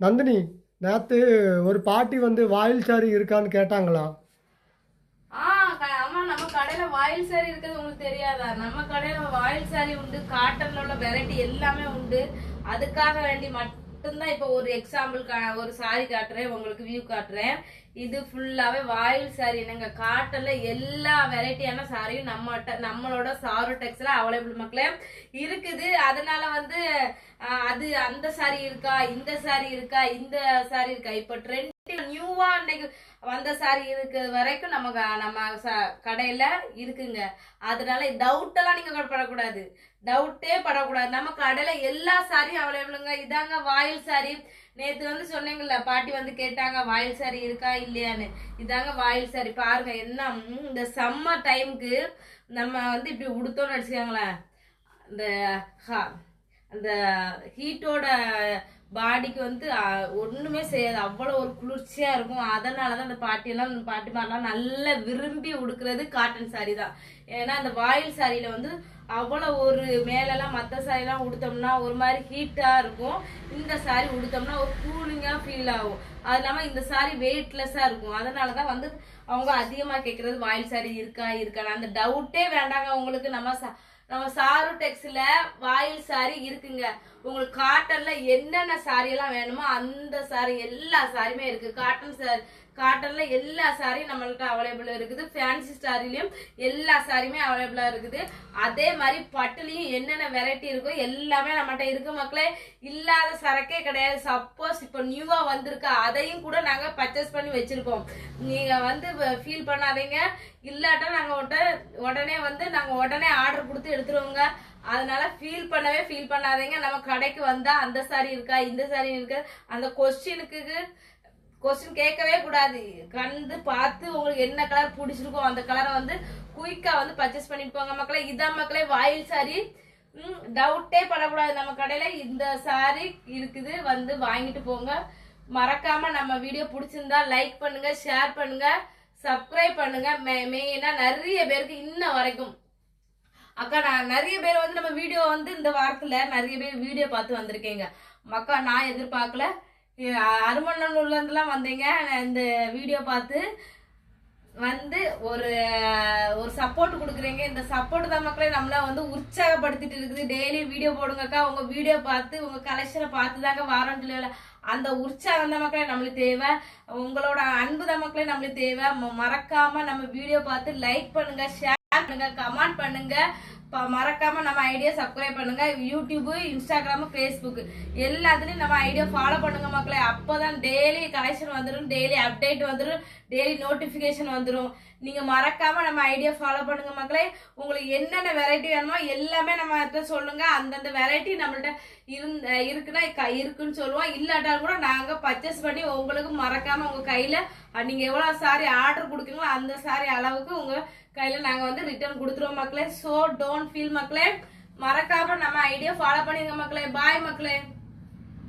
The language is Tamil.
நந்தினி, நேத்து ஒரு பாட்டி வந்து வாயில் சாரி இருக்கான்னு கேட்டாங்களா? ஆமா, நம்ம கடையில வாயில் சாரி இருக்குது உங்களுக்கு தெரியாதா? நம்ம கடையில வாயில் சாரி உண்டு, காட்டன்ல உள்ள வெரைட்டி எல்லாமே உண்டு. அதுக்காக வேண்டி மட்டும்தான் இப்ப ஒரு எக்ஸாம்பிள் ஒரு சாரி காட்டுறேன், உங்களுக்கு வியூ காட்டுறேன். இது ஃபுல்லாவே வாயில் சாரி. நாங்க காட்டன்ல எல்லா வெரைட்டியான சாரியும் நம்மளோட சாரோ டெக்ஸ்ல அவைலபிள் மக்களே இருக்குது. அதனால வந்து அது அந்த சாரி இருக்கா, இந்த சாரி இருக்கா, இந்த சாரி இருக்கா, இப்ப ட்ரெண்ட் நியூவா இன்னைக்கு வந்த சாரி இருக்கு வரைக்கும் நம்ம கடையில இருக்குங்க. அதனால டவுட் எல்லாம் நீங்க படக்கூடாது, டவுட்டே படக்கூடாது. நம்ம கடையில எல்லா சாரியும் அவைலபிளுங்க. இதாங்க வாயில் சாரி. நேத்து வந்து சொன்னீங்கல்ல, பாட்டி வந்து கேட்டாங்க வாயில் சாரி இருக்கா இல்லையான்னு. இதாங்க வாயில் சாரி. பாருங்க என்ன இந்த சம்மர் டைமுக்கு நம்ம வந்து இப்படி உடுத்தோம்னு அடிச்சுக்காங்களேன், இந்த அந்த ஹீட்டோட பாடிக்கு வந்து ஒண்ணுமே செய்யாது, அவ்வளவு ஒரு குளிர்ச்சியா இருக்கும். அதனாலதான் அந்த பாட்டிமாரெல்லாம் நல்லா விரும்பி உடுக்கிறது காட்டன் சாரி தான். ஏன்னா அந்த வாயில் சாரியில வந்து அவ்வளவு ஒரு மேலெல்லாம் மற்ற சாரி எல்லாம் உடுத்தோம்னா ஒரு மாதிரி ஹீட்டா இருக்கும். இந்த சாரி உடுத்தோம்னா ஒரு கூலிங்கா ஃபீல் ஆகும். அது இல்லாம இந்த சாரி வெயிட்லெஸ்ஸா இருக்கும். அதனாலதான் வந்து அவங்க அதிகமா கேட்கறது வாயில் சாரி இருக்கா இருக்கான்னு. அந்த டவுட்டே வேண்டாங்க உங்களுக்கு. நம்ம சாரு டெக்ஸ்ல வாயில் சாரி இருக்குங்க. உங்களுக்கு காட்டன்ல என்னென்ன சாரி எல்லாம் வேணுமோ அந்த சாரி எல்லா சாரியுமே இருக்கு. காட்டன்ல எல்லா சாரியும் நம்மள்ட்ட அவைலபிள் இருக்குது. ஃபேன்சி சாரிலையும் எல்லா சாரியுமே அவைலபிளா இருக்குது. அதே மாதிரி பட்டுலயும் என்னென்ன வெரைட்டி இருக்கோ எல்லாமே நம்மகிட்ட இருக்கு மக்களே. இல்லாத சரக்கே கிடையாது. சப்போஸ் இப்போ நியூவா வந்திருக்கா அதையும் கூட நாங்க பர்ச்சேஸ் பண்ணி வச்சிருக்கோம். நீங்க வந்து ஃபீல் பண்ணாதீங்க. இல்லாட்டா நாங்க உடனே ஆர்டர் கொடுத்து எடுத்துருவோங்க. அதனால ஃபீல் பண்ணாதீங்க. நம்ம கடைக்கு வந்தா அந்த சாரி இருக்கா இந்த சாரி இருக்கா அந்த கொஸ்டின் கேட்கவே கூடாது. கண்டு பார்த்து உங்களுக்கு என்ன கலர் பிடிச்சிருக்கோ அந்த கலரை வந்து குயிக்கா வந்து பர்ச்சேஸ் பண்ணிட்டு போங்க மக்களே. இதான் மக்களே வாயில் சாரி. டவுட்டே படக்கூடாது. நம்ம கடையில இந்த சாரி இருக்குது, வந்து வாங்கிட்டு போங்க. மறக்காம நம்ம வீடியோ பிடிச்சிருந்தா லைக் பண்ணுங்க, ஷேர் பண்ணுங்க, சப்ஸ்கிரைப் பண்ணுங்க. மெயினா நிறைய பேருக்கு இன்ன வரைக்கும் அக்கா, நான் நிறைய பேர் வந்து நம்ம வீடியோ வந்து இந்த வாரத்துல நிறைய பேர் வீடியோ பார்த்து வந்திருக்கீங்க மக்கா. நான் எதிர்பார்க்கல, அருமண்ணூர்ல இருந்துலாம் வந்தீங்க. இந்த வீடியோ பார்த்து வந்து ஒரு ஒரு சப்போர்ட் கொடுக்குறீங்க. இந்த சப்போர்ட் தான் மக்களே நம்மள வந்து உற்சாகப்படுத்திட்டு இருக்குது. டெய்லி வீடியோ போடுங்கக்கா, உங்க வீடியோ பார்த்து உங்க கலெக்ஷனை பார்த்து தாங்க வாரம் சொல்லல. அந்த உற்சாகம் தான் மக்களே நம்மளுக்கு தேவை. உங்களோட அன்பு தான் மக்களே நம்மளுக்கு தேவை. மறக்காம நம்ம வீடியோ பார்த்து லைக் பண்ணுங்க, ஷேர் பண்ணுங்க, கமெண்ட் பண்ணுங்க. மறக்காம நம்ம ஐடியா சப்ஸ்கிரைப் பண்ணுங்க. யூடியூப், இன்ஸ்டாகிராம், ஃபேஸ்புக் எல்லாத்துலயும் நம்ம ஐடியா ஃபாலோ பண்ணுங்க மக்களே. அப்போதான் டெய்லி கலெக்ஷன் வந்துடும், டெய்லி அப்டேட் வந்துடும், டெய்லி நோட்டிபிகேஷன் வந்துடும். நீங்க மறக்காம நம்ம ஐடியா ஃபாலோ பண்ணுங்க மக்களே. உங்களுக்கு என்னென்ன வெரைட்டி வேணுமோ எல்லாமே நம்ம சொல்லுங்க. அந்தந்த வெரைட்டி நம்மள்ட்ட இருக்குன்னா இருக்குன்னு சொல்லுவோம். இல்லாட்டாலும் கூட நாங்க பர்ச்சேஸ் பண்ணி உங்களுக்கு மறக்காம உங்க கையில நீங்க எவ்வளவு சாரி ஆர்டர் கொடுக்குறீங்களோ அந்த சாரி அளவுக்கு உங்க கையில நாங்க வந்து ரிட்டர்ன் கொடுத்துருவோம் மக்களே. சோ டோன்ட் ஃபீல் மக்களே. மறக்காம நம்ம ஐடியா ஃபாலோ பண்ணிருங்க மக்களே. பாய் மக்களே.